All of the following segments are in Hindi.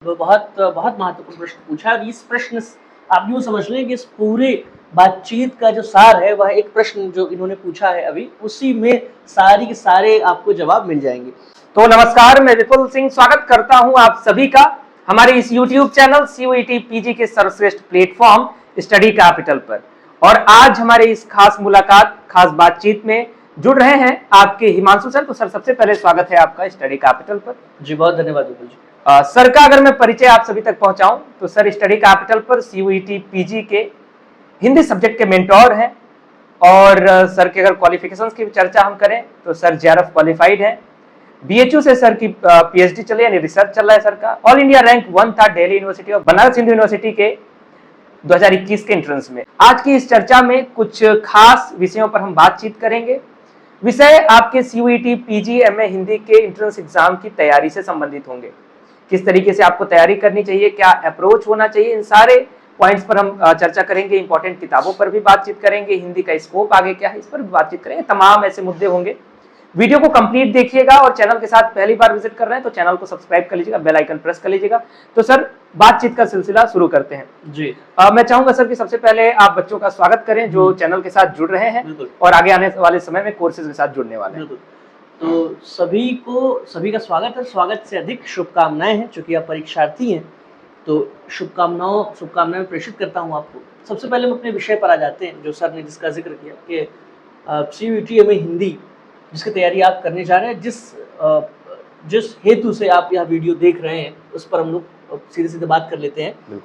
वो बहुत बहुत महत्वपूर्ण प्रश्न पूछा है और इस प्रश्न आप यूँ समझ लें कि इस पूरे बातचीत का जो सार है वह एक प्रश्न जो इन्होंने पूछा है अभी, उसी में सारी के सारे आपको जवाब मिल जाएंगे। तो नमस्कार, मैं विपुल सिंह स्वागत करता हूं आप सभी का हमारे इस YouTube चैनल CUET PG के सर्वश्रेष्ठ प्लेटफॉर्म स्टडी कैपिटल पर। और आज हमारे इस खास मुलाकात, खास बातचीत में जुड़ रहे हैं आपके हिमांशु सर। तो सर, सबसे पहले स्वागत है आपका स्टडी कैपिटल पर। जी बहुत धन्यवाद विपुल जी। सर का अगर मैं परिचय आप सभी तक पहुंचाऊं तो सर स्टडी कैपिटल पर CUET PG के हिंदी सब्जेक्ट के मेंटोर हैं। और सर के अगर क्वालिफिकेशंस की चर्चा हम करें तो सर JRF क्वालिफाइड है। BHU से सर की PhD चले यानी रिसर्च चल रहा है सर का। ऑल इंडिया रैंक 1 था दिल्ली यूनिवर्सिटी और बनारस हिंदू यूनिवर्सिटी के 2021 के एंट्रेंस में। आज की इस चर्चा में कुछ खास विषयों पर हम बातचीत करेंगे। विषय आपके CUET PG MA हिंदी के एंट्रेंस एग्जाम की तैयारी से संबंधित होंगे। किस तरीके से आपको तैयारी करनी चाहिए, क्या अप्रोच होना चाहिए, इन सारे पॉइंट्स पर हम चर्चा करेंगे। इंपॉर्टेंट किताबों पर भी बातचीत करेंगे, हिंदी का स्कोप आगे क्या है इस पर भी बातचीत करेंगे। तमाम ऐसे मुद्दे होंगे। वीडियो को कंप्लीट देखिएगा और चैनल के साथ पहली बार विजिट कर रहे हैं तो चैनल को सब्सक्राइब कर लीजिएगा, बेल आइकन प्रेस कर लीजिएगा। तो सर, बातचीत का सिलसिला शुरू करते हैं। जी मैं चाहूंगा सर कि सबसे पहले आप बच्चों का स्वागत करें जो चैनल के साथ जुड़ रहे हैं और आगे आने वाले समय में कोर्सेज के साथ जुड़ने वाले हैं। तो सभी का स्वागत है। स्वागत से अधिक शुभकामनाएं हैं, चूंकि आप परीक्षार्थी हैं तो शुभकामनाएं प्रेषित करता हूं आपको। सबसे पहले हम अपने विषय पर आ जाते हैं जो सर ने जिसका जिक्र किया कि CUET MA हिंदी जिसकी तैयारी आप करने जा रहे हैं, जिस हेतु से आप यह वीडियो देख रहे हैं उस पर हम लोग सीधे बात कर लेते हैं।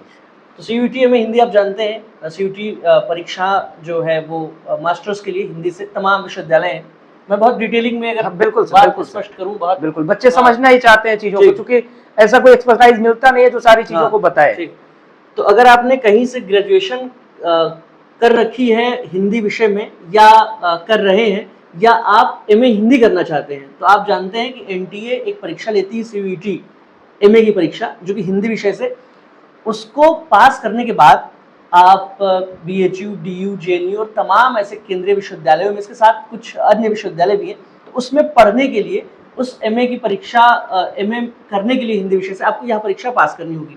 तो CUET MA हिंदी आप जानते हैं, CUET परीक्षा जो है वो मास्टर्स के लिए हिंदी से तमाम विश्वविद्यालय हैं। मैं बहुत डिटेलिंग में अगर बिल्कुल स्पष्ट करूं, बहुत बिल्कुल बच्चे समझना ही चाहते हैं चीजों को, क्योंकि ऐसा कोई एक्सपर्टाइज मिलता नहीं है जो सारी चीजों को बताए। तो अगर आपने कहीं से ग्रेजुएशन कर रखी है हिंदी विषय में या कर रहे हैं या आप MA हिंदी करना चाहते हैं तो आप जानते हैं कि NTA एक परीक्षा लेती है CUET MA की परीक्षा, जो कि हिंदी विषय से। उसको पास करने के बाद आप BHU, DU, JNU और तमाम ऐसे केंद्रीय विश्वविद्यालयों में, इसके साथ कुछ अन्य विश्वविद्यालय भी हैं, तो उसमें पढ़ने के लिए उस MA की परीक्षा MA करने के लिए हिंदी विषय से आपको यह परीक्षा पास करनी होगी।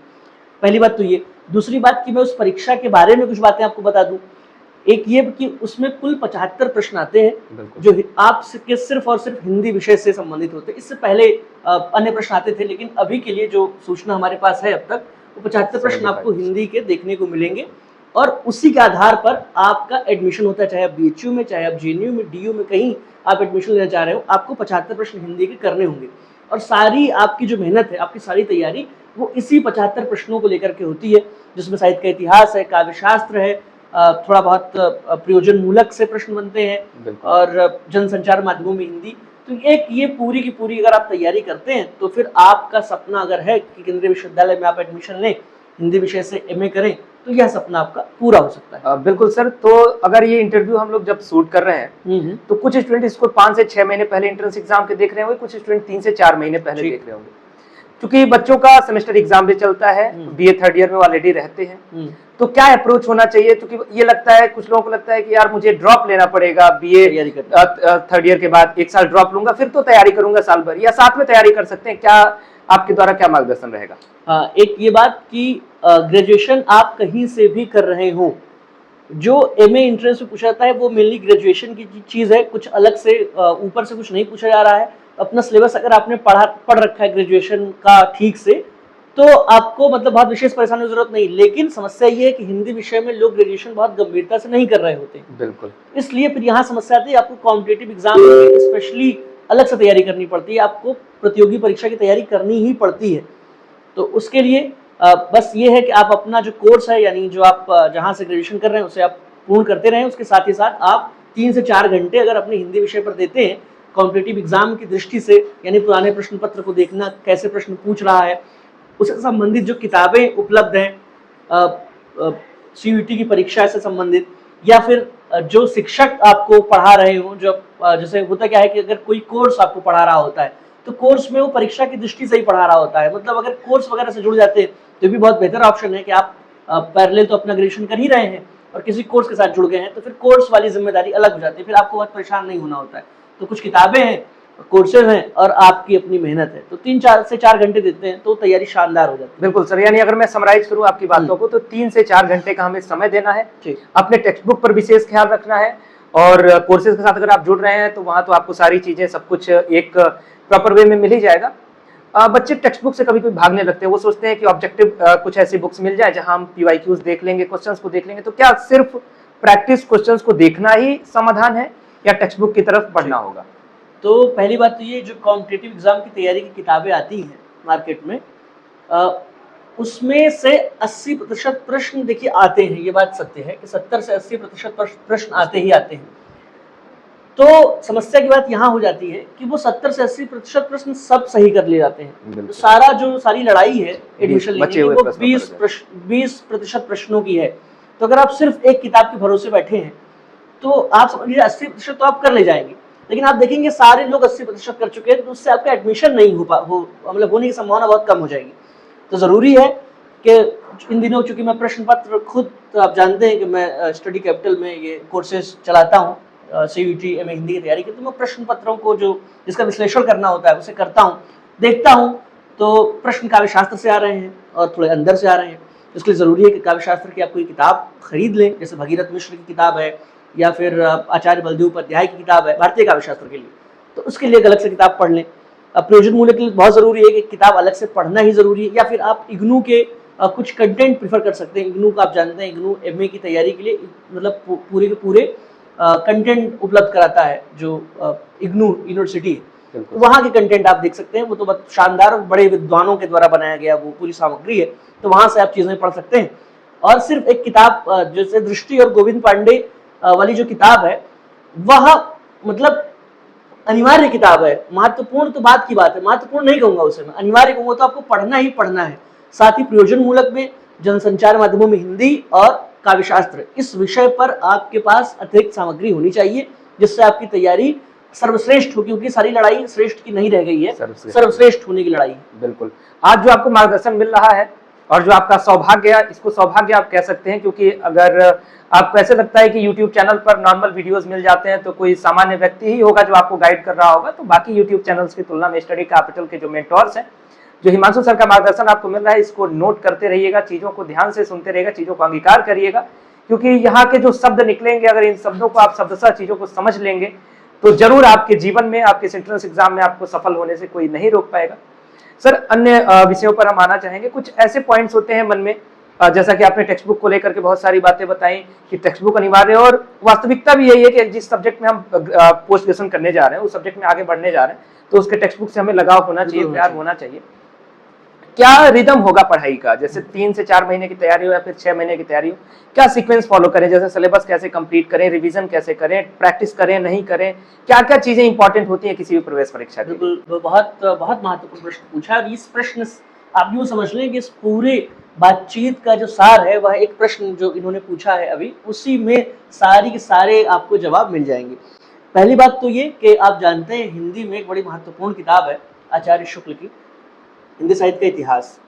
पहली बात तो ये। दूसरी बात कि मैं उस परीक्षा के बारे में कुछ बातें आपको बता दूं। एक ये कि उसमें कुल 75 प्रश्न आते हैं जो आपके सिर्फ और सिर्फ हिंदी विषय से संबंधित होते हैं। इससे पहले अन्य प्रश्न आते थे, लेकिन अभी के लिए जो सूचना हमारे पास है अब तक, वो 75 प्रश्न आपको हिंदी के देखने को मिलेंगे और उसी के आधार पर आपका एडमिशन होता है। चाहे आप BHU में, चाहे आप JNU में, DU में, कहीं आप एडमिशन लेना चाह रहे हो, आपको 75 प्रश्न हिंदी के करने होंगे। और सारी आपकी जो मेहनत है, आपकी सारी तैयारी वो इसी 75 प्रश्नों को लेकर के होती है, जिसमें साहित्य का इतिहास है, काव्यशास्त्र है, थोड़ा बहुत प्रयोजन मूलक से प्रश्न बनते हैं और जनसंचार माध्यमों में हिंदी। तो एक ये पूरी की पूरी अगर आप तैयारी करते हैं तो फिर आपका सपना अगर है कि केंद्रीय विश्वविद्यालय में आप एडमिशन लें, हिंदी विषय से MA करें, तो यह सपना आपका पूरा हो सकता है। बिल्कुल सर। तो अगर ये इंटरव्यू हम लोग जब शूट कर रहे हैं तो कुछ स्टूडेंट इसको 5 से 6 महीने पहले एंट्रेंस एग्जाम के देख रहे होंगे, कुछ स्टूडेंट 3 से 4 महीने पहले देख रहे होंगे, क्योंकि बच्चों का सेमेस्टर एग्जाम भी चलता है। BA थर्ड ईयर में ऑलरेडी रहते हैं, तो क्या अप्रोच होना चाहिए? क्योंकि ये लगता है, कुछ लोगों को लगता है कि यार मुझे ड्रॉप लेना पड़ेगा, BA थर्ड ईयर के बाद 1 साल ड्रॉप लूंगा, फिर तो तैयारी करूंगा साल भर, या साथ में तैयारी कर सकते हैं। क्या आपके द्वारा क्या मार्गदर्शन रहेगा? एक ये बात कि ग्रेजुएशन आप कहीं से भी कर रहे हो, जो MA एंट्रेंस में पूछा जाता है वो मेनली ग्रेजुएशन की चीज है, कुछ अलग से ऊपर से कुछ नहीं पूछा जा रहा है। अपना सिलेबस अगर आपने पढ़ रखा है ग्रेजुएशन का ठीक से, तो आपको मतलब बहुत विशेष परेशानी की जरूरत नहीं। लेकिन समस्या ये है कि हिंदी विषय में लोग ग्रेजुएशन बहुत गंभीरता से नहीं कर रहे होते। बिल्कुल। इसलिए फिर यहाँ समस्या आती है, आपको कॉम्पिटिटिव एग्जाम की स्पेशली अलग से तैयारी करनी पड़ती है, आपको प्रतियोगी परीक्षा की तैयारी करनी ही पड़ती है। तो उसके लिए बस ये है कि आप अपना जो कोर्स है, यानी जो आप जहाँ से ग्रेजुएशन कर रहे हैं उसे आप पूर्ण करते रहें। उसके साथ ही साथ आप 3 से 4 घंटे अगर अपने हिंदी विषय पर देते हैं कॉम्पिटिटिव एग्जाम की दृष्टि से, यानी पुराने प्रश्न पत्र को देखना, कैसे प्रश्न पूछ रहा है, उससे संबंधित जो किताबें उपलब्ध हैं CUET की परीक्षा से संबंधित, या फिर जो शिक्षक आपको पढ़ा रहे हो, जो जैसे होता क्या है कि अगर कोई कोर्स आपको पढ़ा रहा होता है तो कोर्स में वो परीक्षा की दृष्टि से ही पढ़ा रहा होता है। मतलब अगर कोर्स वगैरह से जुड़ जाते हैं तो भी बहुत बेहतर ऑप्शन है कि आप पैरेलल तो अपना ग्रेजुएशन कर ही रहे हैं और किसी कोर्स के साथ जुड़ गए हैं, तो फिर कोर्स वाली जिम्मेदारी अलग हो जाती है, फिर आपको बहुत परेशान नहीं होना होता है। तो कुछ किताबें हैं कोर्सेज हैं और आपकी अपनी मेहनत है, तो 3 से 4 घंटे देते हैं तो तैयारी शानदार हो जाती है। बिल्कुल सर, यानी अगर मैं समराइज करूं आपकी बातों को, तो 3 से 4 घंटे का हमें समय देना है, अपने टेक्स्ट बुक पर विशेष ख्याल रखना है, और कोर्सेज के साथ अगर आप जुड़ रहे हैं तो वहां तो आपको सारी चीजें सब कुछ एक प्रॉपर वे में मिल ही जाएगा। बच्चे टेक्स्ट बुक से कभी कभी भागने लगते हैं, वो सोचते हैं कि ऑब्जेक्टिव कुछ ऐसी बुक्स मिल जाए जहां हम पीवाईक्यूज देख लेंगे, क्वेश्चंस को देख लेंगे। तो क्या सिर्फ प्रैक्टिस क्वेश्चंस को देखना ही समाधान है या टेक्स्ट बुक की तरफ पढ़ना होगा? तो पहली बात तो ये, जो कॉम्पिटिटिव एग्जाम की तैयारी की किताबें आती हैं मार्केट में, उसमें से 80% प्रश्न देखिए आते हैं, ये बात सत्य है कि 70 से 80% प्रश्न आते ही आते हैं। तो समस्या की बात यहाँ हो जाती है कि वो 70 से 80% प्रश्न सब सही कर लिए जाते हैं। तो सारी लड़ाई है एडमिशन लेने की, वो 20% प्रश्नों की है। तो अगर आप सिर्फ एक किताब के भरोसे बैठे हैं तो आप समझिए 80% तो आप कर ले जाएंगे, लेकिन आप देखेंगे सारे लोग 80% कर चुके हैं, तो उससे आपका एडमिशन नहीं मतलब होने की संभावना बहुत कम हो जाएगी। तो ज़रूरी है कि इन दिनों, चूंकि मैं प्रश्न पत्र खुद, तो आप जानते हैं कि मैं स्टडी कैपिटल में ये कोर्सेज चलाता हूँ, CUET में हिंदी की तैयारी की, तो मैं प्रश्न पत्रों को जिसका विश्लेषण करना होता है उसे करता हूँ, देखता हूँ। तो प्रश्न काव्य शास्त्र से आ रहे हैं और थोड़े अंदर से आ रहे हैं, इसलिए ज़रूरी है कि काव्य शास्त्र की आप कोई किताब खरीद लें, जैसे भगीरथ मिश्र की किताब है या फिर आचार्य बलदेव उपाध्याय की किताब है भारतीय काव्य शास्त्र के लिए, तो उसके लिए अलग से किताब पढ़ लें। प्रयोजन मूल्य के लिए बहुत ज़रूरी है कि किताब अलग से पढ़ना ही ज़रूरी है, या फिर आप इग्नू के कुछ कंटेंट प्रीफर कर सकते हैं। इग्नू का आप जानते हैं, इग्नू MA की तैयारी के लिए मतलब पूरे के पूरे कंटेंट उपलब्ध कराता है, जो इग्नू यूनिवर्सिटी है, तो वहाँ के कंटेंट आप देख सकते हैं। वो तो बहुत शानदार और बड़े विद्वानों के द्वारा बनाया गया वो पूरी सामग्री है, तो वहाँ से आप चीज़ें पढ़ सकते हैं। और सिर्फ एक किताब जैसे दृष्टि और गोविंद पांडे वाली जो किताब है, वह मतलब अनिवार्य किताब है। महत्वपूर्ण तो बात की बात है, महत्वपूर्ण नहीं कहूंगा उसे मैं, अनिवार्य कहूंगा, तो आपको पढ़ना ही पढ़ना है। साथ ही प्रयोजन मूलक में जनसंचार माध्यमों में हिंदी और काव्यशास्त्र, इस विषय पर आपके पास अतिरिक्त सामग्री होनी चाहिए, जिससे आपकी तैयारी सर्वश्रेष्ठ हो, क्योंकि सारी लड़ाई श्रेष्ठ की नहीं रह गई है, सर्वश्रेष्ठ होने की लड़ाई। बिल्कुल, आज जो आपको मार्गदर्शन मिल रहा है और जो आपका सौभाग्य, इसको सौभाग्य आप कह सकते हैं, क्योंकि अगर आपको ऐसे लगता है कि YouTube चैनल पर नॉर्मल वीडियोस मिल जाते हैं तो कोई सामान्य व्यक्ति ही होगा जो आपको गाइड कर रहा होगा, तो बाकी YouTube चैनल्स की तुलना में स्टडी कैपिटल के जो मेंटोर्स हैं, जो हिमांशु सर का मार्गदर्शन आपको मिल रहा है, इसको नोट करते रहिएगा, चीज़ों को ध्यान से सुनते रहिएगा, चीज़ों को अंगीकार करिएगा, क्योंकि यहाँ के जो शब्द निकलेंगे, अगर इन शब्दों को आप शब्दशः चीज़ों को समझ लेंगे तो जरूर आपके जीवन में, आपके एंट्रेंस एग्जाम में आपको सफल होने से कोई नहीं रोक पाएगा। सर, अन्य विषयों पर हम आना चाहेंगे। कुछ ऐसे पॉइंट्स होते हैं मन में, जैसा कि आपने टेक्स्ट बुक को लेकर के बहुत सारी बातें बताई कि टेक्स्ट बुक अनिवार्य है, और वास्तविकता भी यही है कि जिस सब्जेक्ट में हम पोस्ट ग्रेजुएशन करने जा रहे हैं, उस सब्जेक्ट में आगे बढ़ने जा रहे हैं, तो उसके टेक्स्ट बुक से हमें लगाव होना चाहिए, प्यार होना चाहिए। क्या रिदम होगा पढ़ाई का, जैसे 3 से 4 महीने की तैयारी हो या फिर 6 महीने की तैयारी हो, क्या सीक्वेंस फॉलो करें, जैसे सिलेबस कैसे कंप्लीट करें, रिवीजन कैसे करें, प्रैक्टिस करें नहीं करें, क्या क्या चीजें इंपॉर्टेंट होती हैं किसी भी प्रवेश परीक्षा के? बिल्कुल, बहुत महत्वपूर्ण प्रश्न पूछा। और इस प्रश्न आप यूँ समझ लें कि इस पूरे बातचीत का जो सार है, वह एक प्रश्न जो इन्होंने पूछा है अभी, उसी में सारी के सारे आपको जवाब मिल जाएंगे। पहली बात तो ये कि आप जानते हैं हिंदी में एक बड़ी महत्वपूर्ण किताब है आचार्य शुक्ल की, हिंदी साहित्य का इतिहास।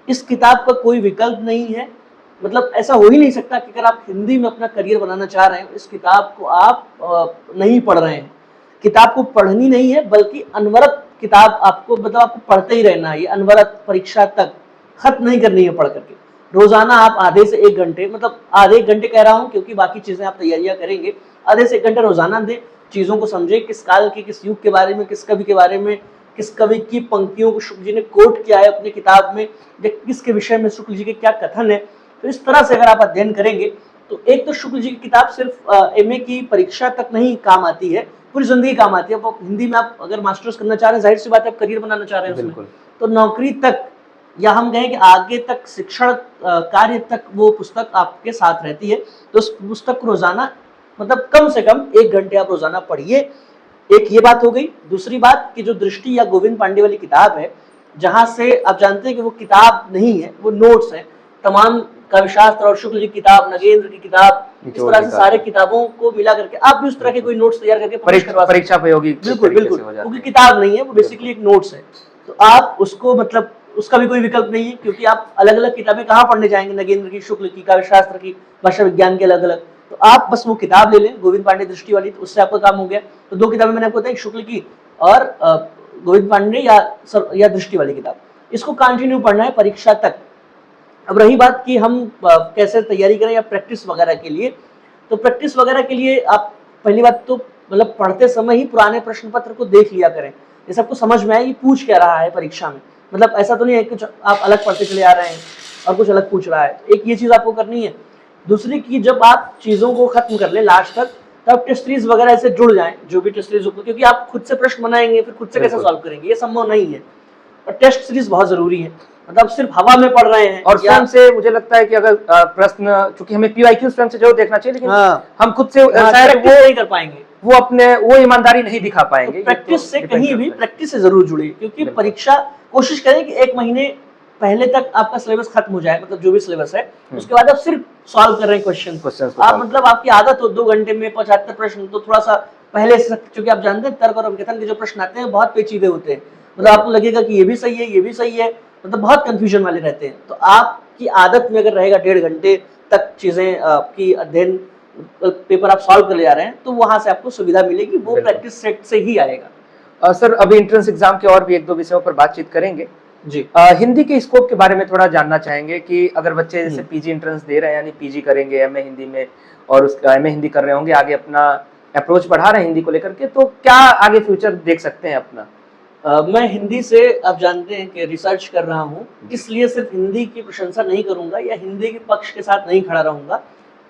इस किताब का कोई विकल्प नहीं है, मतलब ऐसा हो ही नहीं सकता कि अगर आप हिंदी में अपना करियर बनाना चाह रहे हैं, इस किताब को आप नहीं पढ़ रहे हैं। किताब को पढ़नी नहीं है, बल्कि अनवरत किताब आपको, मतलब आपको पढ़ते ही रहना है, ये अनवरत परीक्षा तक खत्म नहीं करनी है पढ़ करके। रोजाना आप आधे से 1 घंटे, मतलब आधे 1 घंटे कह रहा हूँ क्योंकि बाकी चीजें आप तैयारियां करेंगे, आधे से 1 घंटे रोजाना दें, चीजों को समझे, किस काल के, किस युग के बारे में, किस कवि के बारे में, किस कवि की पंक्तियों को शुक्ल जी ने कोट किया है अपनी किताब में, या किसके विषय में शुक्ल जी के क्या कथन है। तो इस तरह से अगर आप अध्ययन करेंगे तो एक तो शुक्ल जी की किताब सिर्फ MA की परीक्षा तक नहीं काम आती है, पूरी जिंदगी काम आती है। आप हिंदी में आप अगर मास्टर्स करना चाह रहे हैं, जाहिर सी बात है आप करियर बनाना चाह रहे हैं उसमें, तो नौकरी तक, या हम कहें कि आगे तक शिक्षण कार्य तक वो पुस्तक आपके साथ रहती है। तो उस पुस्तक को रोजाना, मतलब कम से कम 1 घंटे आप रोजाना पढ़िए। एक ये बात हो गई। दूसरी बात कि जो दृष्टि या गोविंद पांडे वाली किताब है, जहां से आप जानते हैं कि वो किताब नहीं है, वो नोट्स है, तमाम काव्यशास्त्र और शुक्ल जी की किताब, नगेंद्र की किताब, इस तरह से सारे किताबों को मिला करके आप भी उस तरह के कोई नोट्स तैयार करके परीक्षा उपयोगी, बिल्कुल बिल्कुल, क्योंकि किताब नहीं है, वो बेसिकली एक नोट्स है। तो आप उसको, मतलब उसका भी कोई विकल्प नहीं है, क्योंकि आप अलग अलग किताबें कहाँ पढ़ने जाएंगे, नगेंद्र की, शुक्ल की, काव्यशास्त्र की, भाषा विज्ञान के अलग अलग। तो आप बस वो किताब ले लें, गोविंद पांडे दृष्टि वाली, तो उससे आपका काम हो गया। तो 2 किताबें मैंने आपको बताई, शुक्ल की और गोविंद पांडे या दृष्टि वाली किताब, इसको कंटिन्यू पढ़ना है परीक्षा तक। अब रही बात कि हम कैसे तैयारी करें या प्रैक्टिस वगैरह के लिए, तो प्रैक्टिस वगैरह के लिए आप पहली बात तो मतलब पढ़ते समय ही पुराने प्रश्न पत्र को देख लिया करें, ये सबको समझ में आए कि पूछ क्या रहा है परीक्षा में। मतलब ऐसा तो नहीं है कि आप अलग पढ़ते चले आ रहे हैं और कुछ अलग पूछ रहा है, एक ये चीज़ आपको करनी है। दूसरी कि जब आप चीज़ों को खत्म कर ले लास्ट तक, तब टेस्ट सीरीज वगैरह से जुड़ जाएं, जो भी टेस्ट सीरीज होती है, क्योंकि आप खुद से प्रश्न बनाएंगे फिर खुद से कैसे सॉल्व करेंगे, ये संभव नहीं है। और टेस्ट सीरीज बहुत जरूरी है, मतलब सिर्फ हवा में पढ़ रहे हैं। और स्वयं से मुझे लगता है कि अगर प्रश्न, चूंकि हमें PYQ स्वयं से जरूर देखना चाहिए, लेकिन हम खुद से शायद वो नहीं कर पाएंगे, वो ईमानदारी नहीं दिखा पाएंगे। प्रैक्टिस से कहीं भी प्रैक्टिस से जरूर जुड़े, क्योंकि परीक्षा कोशिश करें कि 1 महीने पहले तक आपका सिलेबस खत्म हो जाए, मतलब जो भी सिलेबस है उसके बाद आप सिर्फ सॉल्व कर रहे हैं क्वेश्चन। आप मतलब आपकी आदत हो 2 घंटे में 75 प्रश्न, तो थोड़ा सा पहले से, क्योंकि आप जानते हैं तर्क और अंकगणित के जो प्रश्न आते हैं बहुत पेचीदे होते हैं, मतलब आपको लगेगा कि ये भी सही है ये भी सही है, मतलब बहुत कंफ्यूजन वाले रहते हैं। तो आपकी आदत में अगर रहेगा 1.5 घंटे तक चीजें आपकी अध्ययन पेपर आप सॉल्व कर ले जा रहे हैं, तो वहां से आपको सुविधा मिलेगी, वो प्रैक्टिस सेट से ही आएगा। सर अभी एंट्रेंस एग्जाम के और भी 1-2 विषयों पर बातचीत करेंगे जी। हिंदी के स्कोप के बारे में थोड़ा जानना चाहेंगे कि अगर बच्चे जैसे पीजी एंट्रेंस दे रहे हैं, यानी पीजी करेंगे एमए हिंदी में, और उसका एमए हिंदी कर रहे होंगे, आगे अपना अप्रोच बढ़ा रहे हैं हिंदी को लेकर के, तो क्या आगे फ्यूचर देख सकते हैं अपना? मैं हिंदी से आप जानते हैं कि रिसर्च कर रहा हूँ, इसलिए सिर्फ हिंदी की प्रशंसा नहीं करूंगा या हिंदी के पक्ष के साथ नहीं खड़ा रहूंगा,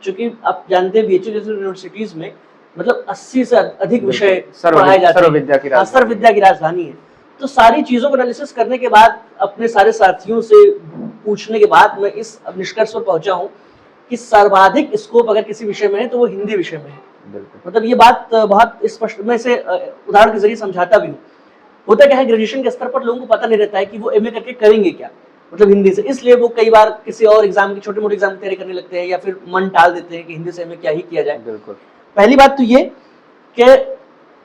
क्योंकि आप जानते हैं BHU जैसी यूनिवर्सिटीज में मतलब 80 से अधिक विषय पढ़ाए जाते हैं, सर्व विद्या की राजधानी है। तो सारी चीजों को एनालिसिस करने के बाद, अपने सारे साथियों से पूछने के बाद, मैं इस निष्कर्ष पर पहुंचा हूँ कि सर्वाधिक स्कोप अगर किसी विषय में है तो वो हिंदी विषय में है। मतलब ये बात बहुत स्पष्ट, मैं इसे उदाहरण के जरिए समझाता भी हूँ। होता क्या है, ग्रेजुएशन के स्तर पर लोगों को पता नहीं रहता है कि वो एमए करके करेंगे क्या, मतलब हिंदी से, इसलिए वो कई बार किसी और एग्जाम की, छोटे मोटे एग्जाम की तैयारी करने लगते हैं, या फिर मन टाल देते हैं कि हिंदी से एमए क्या ही किया जाए। बिल्कुल। पहली बात तो ये कि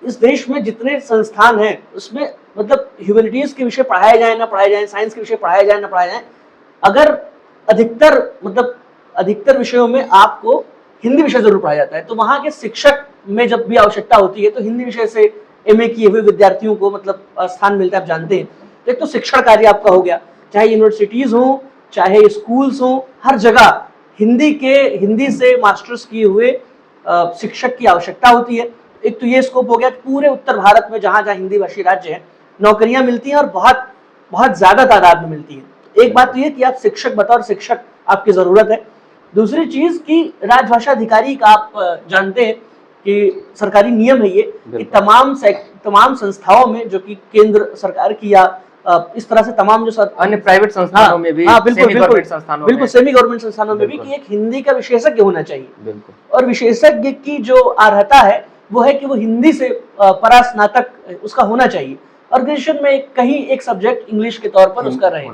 इस देश में जितने संस्थान हैं उसमें मतलब ह्यूमैनिटीज के विषय पढ़ाए जाए ना पढ़ाए जाए, साइंस के विषय पढ़ाए जाए ना पढ़ाए जाए, अगर अधिकतर विषयों में आपको हिंदी विषय जरूर पढ़ाया जाता है, तो वहां के शिक्षक में जब भी आवश्यकता होती है तो हिंदी विषय से एमए किए हुए विद्यार्थियों को मतलब स्थान मिलता है। आप जानते हैं, एक तो शिक्षण कार्य आपका हो गया, चाहे यूनिवर्सिटीज हो चाहे स्कूल्स हो, हर जगह हिंदी से मास्टर्स किए हुए शिक्षक की आवश्यकता होती है। एक तो ये स्कोप हो गया, पूरे उत्तर भारत में जहां जहां हिंदी भाषी राज्य है नौकरियां मिलती हैं और बहुत बहुत ज्यादा तादाद में मिलती है। एक बात तो ये कि आप शिक्षक, बतौर शिक्षक आपकी जरूरत है। दूसरी चीज कि राजभाषा अधिकारी का आप जानते हैं कि सरकारी नियम है ये कि तमाम संस्थाओं में, जो कि केंद्र सरकार की या इस तरह से तमाम जो अन्य प्राइवेट संस्थानों में भी, बिल्कुल सेमी गवर्नमेंट संस्थानों में भी, कि एक हिंदी का विशेषज्ञ होना चाहिए। बिल्कुल। और विशेषज्ञ की जो अर्हता है वो है कि वो हिंदी से परास्नातक उसका होना चाहिए, और ग्रेजुएशन में कहीं एक सब्जेक्ट इंग्लिश के तौर पर उसका रहे।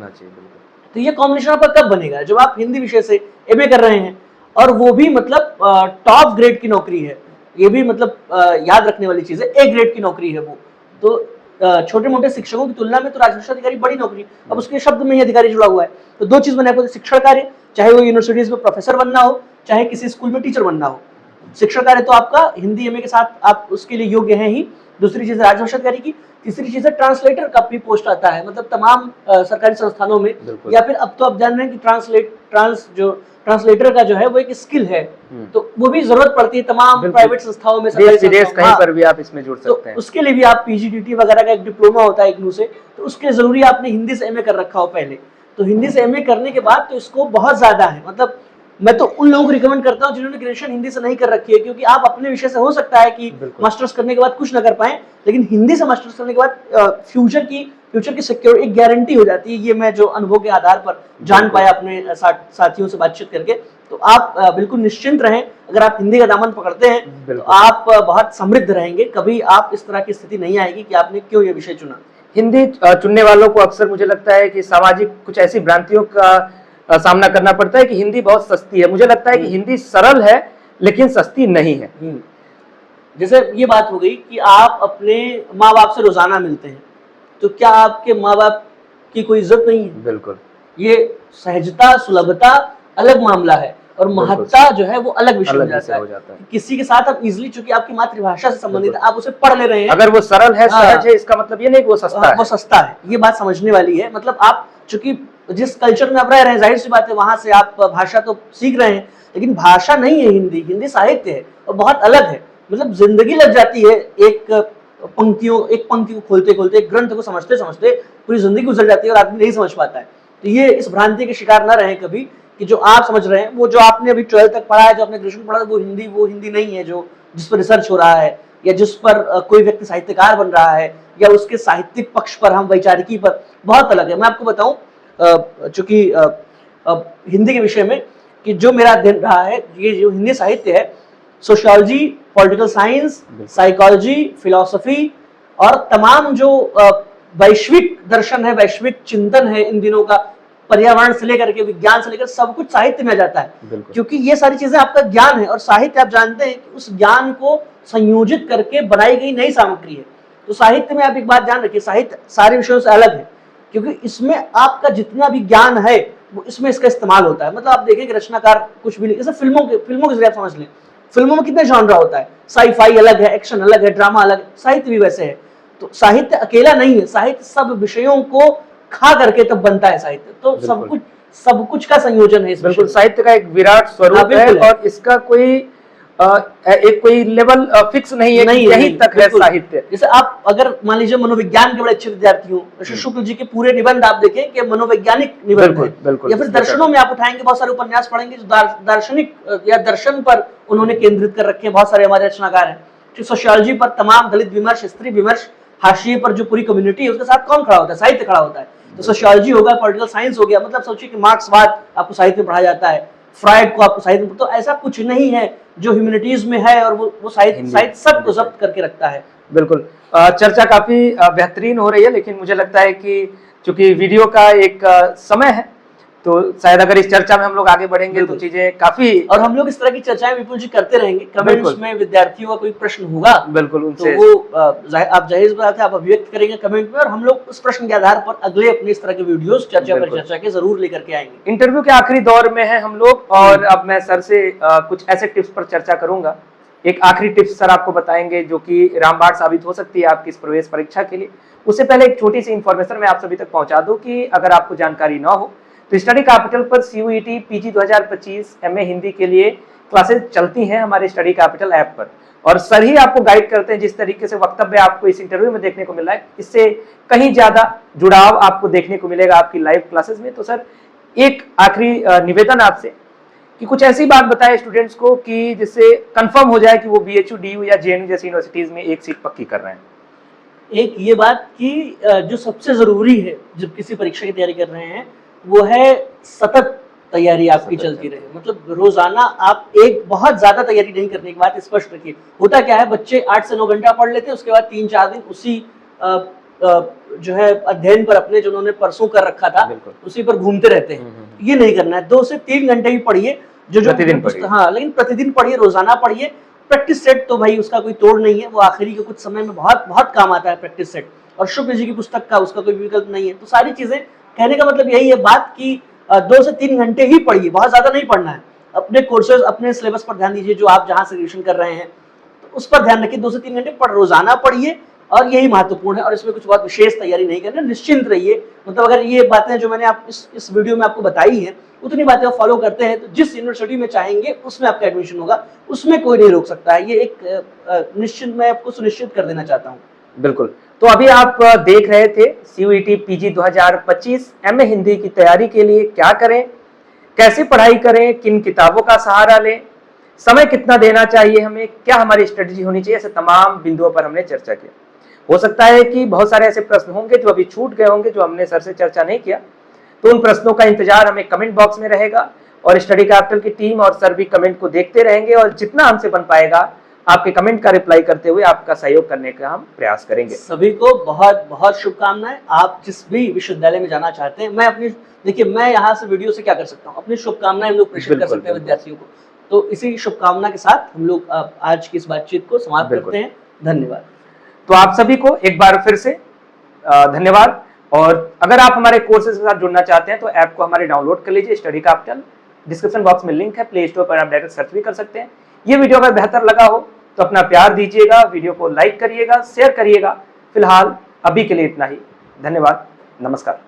तो ये कॉम्बिनेशन आपका कब बनेगा, जब आप हिंदी विषय से एमए कर रहे हैं, और वो भी मतलब टॉप ग्रेड की नौकरी है, ये भी मतलब याद रखने वाली चीज है, A ग्रेड की नौकरी है वो। तो छोटे मोटे शिक्षकों की तुलना में तो राजभाषा अधिकारी बड़ी नौकरी, अब उसके शब्द में ही अधिकारी जुड़ा हुआ है। तो 2 चीज बने, शिक्षण कार्य, चाहे वो यूनिवर्सिटीज में प्रोफेसर बनना हो चाहे किसी स्कूल में टीचर बनना हो, शिक्षण कार्य तो आपका हिंदी एमए के साथ आप उसके लिए योग्य हैं ही। दूसरी चीज राजभाषा अधिकारी की। तीसरी चीज है ट्रांसलेटर का भी पोस्ट आता है, मतलब तमाम सरकारी संस्थानों में, या फिर अब तो आप जान रहे हैं कि ट्रांसलेटर का जो है वो एक स्किल है, तो वो भी जरूरत पड़ती है तमाम प्राइवेट संस्थाओं में, विदेश कहीं पर भी आप इसमें जुड़ सकते हैं। तो उसके लिए भी आप PGDT वगैरह का एक डिप्लोमा होता है इग्नू से, तो उसके लिए जरूरी आपने हिंदी से एमए कर रखा हो पहले। तो हिंदी से एमए करने के बाद तो इसको बहुत ज्यादा है, मतलब मैं तो उन लोगों को रिकमेंड करता हूं जिन्होंने ग्रेजुएशन हिंदी से नहीं कर रखी है, क्योंकि आप अपने विषय से हो सकता है कि मास्टर्स करने के बाद कुछ ना कर पाए, लेकिन हिंदी से मास्टर्स करने के बाद फ्यूचर की सिक्योर एक गारंटी हो जाती है। ये मैं जो अनुभव के आधार पर जान पाया अपने साथियों से बातचीत करके। तो आप बिल्कुल निश्चिंत रहें, अगर आप हिंदी का दामन पकड़ते हैं तो आप बहुत समृद्ध रहेंगे, कभी आप इस तरह की स्थिति नहीं आएगी कि आपने क्यों ये विषय चुना। हिंदी चुनने वालों को अक्सर मुझे लगता है कि सामाजिक कुछ ऐसी भ्रांतियों का सामना करना पड़ता है कि हिंदी बहुत सस्ती है। मुझे लगता है कि हिंदी सरल है लेकिन सस्ती नहीं है। जैसे ये बात हो गई कि आप अपने माँ बाप से रोजाना मिलते हैं, तो क्या आपके माँ बाप की कोई इज्जत नहीं है? बिल्कुल। ये सहजता, सुलभता अलग मामला है। और महत्ता जो है वो अलग विषय हो जाता हो है। जाता है। किसी के साथ आप इजीली, चूंकि आपकी मातृभाषा से संबंधित है, आप उसे पढ़ ले रहे हैं, अगर वो सरल है, हाँ, सहज है, इसका मतलब ये नहीं कि वो सस्ता है। वो सस्ता है, ये बात समझने वाली है। मतलब आप चूंकि जिस कल्चर में आप रह रहे हैं, जाहिर सी बात है वहां से आप भाषा तो सीख रहे हैं, लेकिन भाषा नहीं है हिंदी, हिंदी साहित्य है और बहुत अलग है। मतलब जिंदगी लग जाती है एक पंक्ति को खोलते खोलते, एक ग्रंथ को समझते समझते पूरी जिंदगी गुजर जाती है और आदमी नहीं समझ पाता है। तो ये इस भ्रांति के शिकार न रहे कभी कि जो आप समझ रहे हैं, वो जो आपने अभी 12th तक पढ़ा है, जो आपने ग्रेजुएशन पढ़ा है, वो हिंदी नहीं है जो जिस पर रिसर्च हो रहा है, या जिस पर कोई व्यक्ति साहित्यकार बन रहा है, या उसके साहित्यिक पक्ष पर, हम वैचारिकी पर, बहुत अलग है। मैं आपको बताऊं चूंकि हिंदी के विषय में कि जो मेरा अध्ययन रहा है, ये जो हिंदी साहित्य है, sociology, political science, psychology, philosophy और तमाम जो वैश्विक दर्शन है, वैश्विक चिंतन है इन दिनों का, पर्यावरण से लेकर के विज्ञान से लेकर सब कुछ साहित्य में आ जाता है, क्योंकि ये सारी चीजें आपका ज्ञान है। और साहित्य आप जानते हैं कि उस ज्ञान को संयोजित करके बनाई गई नई सामग्री है। तो साहित्य में आप एक बात जान रखिए, साहित्य सारे विषयों से अलग है, क्योंकि इसमें आपका जितना भी ज्ञान है वो इसमें इसका इस्तेमाल होता है। मतलब आप देखें कि रचनाकार कुछ भी नहीं, जैसे फिल्मों के जरिए आप समझ लें, फिल्मों में कितने जॉनरा होता है, साई-फाई अलग है, एक्शन अलग है, ड्रामा अलग है, साहित्य भी वैसे है। तो साहित्य अकेला नहीं है, साहित्य सब विषयों को खा करके तब बनता है साहित्य। तो सब कुछ का संयोजन है। बिल्कुल, साहित्य का एक विराट स्वरूप है और इसका कोई लेवल फिक्स नहीं है कि यहीं तक है साहित्य। जैसे आप अगर मान लीजिए मनोविज्ञान के बड़े अच्छे विद्यार्थी हो, शुक्ल जी के पूरे निबंध आप देखें कि मनोवैज्ञानिक निबंध है, या फिर दर्शनों में आप उठाएंगे, बहुत सारे उपन्यास पढ़ेंगे जो दार्शनिक या दर्शन पर उन्होंने केंद्रित कर रखे हैं। बहुत सारे हमारे रचनाकार हैं। सोशियोलॉजी पर तमाम दलित विमर्श, स्त्री विमर्श, हाशिए पर जो पूरी कम्युनिटी है, उसके साथ कौन खड़ा होता है? साहित्य खड़ा होता है। तो सोशियोलॉजी होगा, पॉलिटिकल साइंस हो गया, मतलब सोचिए कि मार्क्सवाद आपको साहित्य में पढ़ाया जाता है, फ्राइड को आपको साहित्य में, तो ऐसा कुछ नहीं है जो ह्यूमैनिटीज में है और वो साहित्य सबको जब्त करके रखता है। बिल्कुल, चर्चा काफी बेहतरीन हो रही है, लेकिन मुझे लगता है कि चूंकि वीडियो का एक समय है, तो शायद अगर इस चर्चा में हम लोग आगे बढ़ेंगे तो चीजें काफी, और हम लोग इस तरह की चर्चाएं विपुल जी करते रहेंगे। कमेंट्स में विद्यार्थियों का कोई प्रश्न होगा, बिल्कुल उनसे तो वो आप जाहिर बात है आप अभिव्यक्त करेंगे कमेंट में, और हम लोग उस प्रश्न के आधार पर अगले अपने इस तरह के वीडियोस चर्चा के जरूर लेकर के आएंगे। इंटरव्यू के आखिरी दौर में है हम लोग, और अब मैं सर से कुछ ऐसे टिप्स पर चर्चा करूंगा। एक आखिरी टिप्स सर आपको बताएंगे जो कि रामबाण साबित हो सकती है आपकी इस प्रवेश परीक्षा के लिए। उससे पहले एक छोटी सी इंफॉर्मेशन मैं आप सभी तक पहुंचा दूं कि अगर आपको जानकारी ना हो तो स्टडी कैपिटल पर CUET PG 2025 MA हिंदी के लिए क्लासेस चलती हैं हमारे स्टडी कैपिटल ऐप पर, और सर ही आपको गाइड करते हैं। जिस तरीके से वक्तव्य आपको इस इंटरव्यू में देखने को मिला है, इससे कहीं ज्यादा जुड़ाव आपको देखने को मिलेगा आपकी लाइव क्लासेस में। तो सर एक आखिरी निवेदन आपसे कि कुछ ऐसी बात बताए स्टूडेंट्स को कि जिससे कंफर्म हो जाए कि वो BHU, DU या JNU जैसी यूनिवर्सिटीज में एक सीट पक्की कर रहे हैं। एक ये बात कि जो सबसे जरूरी है जब किसी परीक्षा की तैयारी कर रहे हैं, वो है सतत तैयारी आपकी चलती रहे। मतलब रोजाना आप एक बहुत ज्यादा तैयारी नहीं करने की बात स्पष्ट रखिए। होता क्या है, बच्चे 8 से 9 घंटा पढ़ लेते हैं, उसके बाद 3-4 दिन उसी जो है अध्ययन पर अपने जो उन्होंने परसों कर रखा था उसी पर घूमते रहते हैं। ये नहीं करना है। 2 से 3 घंटे ही पढ़िए, जो हाँ, लेकिन प्रतिदिन पढ़िए, रोजाना पढ़िए। प्रैक्टिस सेट तो भाई उसका कोई तोड़ नहीं है, वो आखिरी के कुछ समय में बहुत बहुत काम आता है प्रैक्टिस सेट, और शुक्ल जी की पुस्तक का उसका कोई विकल्प नहीं है। तो सारी चीजें कहने का मतलब यही है बात कि 2 से 3 घंटे ही पढ़िए, बहुत ज्यादा नहीं पढ़ना है। अपने कोर्सेज, अपने सिलेबस पर ध्यान दीजिए, जो आप जहां से ग्रेजुएशन कर रहे हैं तो उस पर ध्यान रखिए। 2 से 3 घंटे रोजाना पढ़िए, और यही महत्वपूर्ण है। और इसमें कुछ बहुत विशेष तैयारी नहीं करना, निश्चिंत रहिए। मतलब अगर ये बातें जो मैंने आप इस वीडियो में आपको बताई हैं, उतनी बातें आप फॉलो करते हैं, तो जिस यूनिवर्सिटी में चाहेंगे उसमें आपका एडमिशन होगा, उसमें कोई नहीं रोक सकता है। ये एक निश्चित, मैं आपको सुनिश्चित कर देना चाहता हूँ। बिल्कुल। तो अभी आप देख रहे थे CUET PG 2025 MA हिंदी की तैयारी के लिए क्या करें, कैसे पढ़ाई करें, किन किताबों का सहारा लें, समय कितना देना चाहिए हमें, क्या हमारी स्ट्रेटजी होनी चाहिए, ऐसे तमाम बिंदुओं पर हमने चर्चा की। हो सकता है कि बहुत सारे ऐसे प्रश्न होंगे जो अभी छूट गए होंगे, जो हमने सर से चर्चा नहीं किया, तो उन प्रश्नों का इंतजार हमें कमेंट बॉक्स में रहेगा, और स्टडी कैपिटल की टीम और सर भी कमेंट को देखते रहेंगे, और जितना हमसे बन पाएगा आपके कमेंट का रिप्लाई करते हुए आपका सहयोग करने का हम प्रयास करेंगे। सभी को बहुत बहुत शुभकामनाएं। आप जिस भी विश्वविद्यालय में जाना चाहते हैं, मैं यहाँ से वीडियो से क्या कर सकता हूँ, अपनी शुभकामनाएं हम लोग प्रेषित कर सकते हैं विद्यार्थियों को। तो इसी शुभकामना के साथ हम लोग आज की इस बातचीत को समाप्त करते हैं। धन्यवाद। तो आप सभी को एक बार फिर से धन्यवाद। और अगर आप हमारे कोर्सेज के साथ जुड़ना चाहते हैं तो ऐप को हमारे डाउनलोड कर लीजिए, स्टडी कैपिटल, डिस्क्रिप्शन बॉक्स में लिंक है, प्ले स्टोर पर आप डायरेक्ट सर्च भी कर सकते हैं। ये वीडियो अगर बेहतर लगा हो तो अपना प्यार दीजिएगा, वीडियो को लाइक करिएगा, शेयर करिएगा। फिलहाल अभी के लिए इतना ही। धन्यवाद, नमस्कार।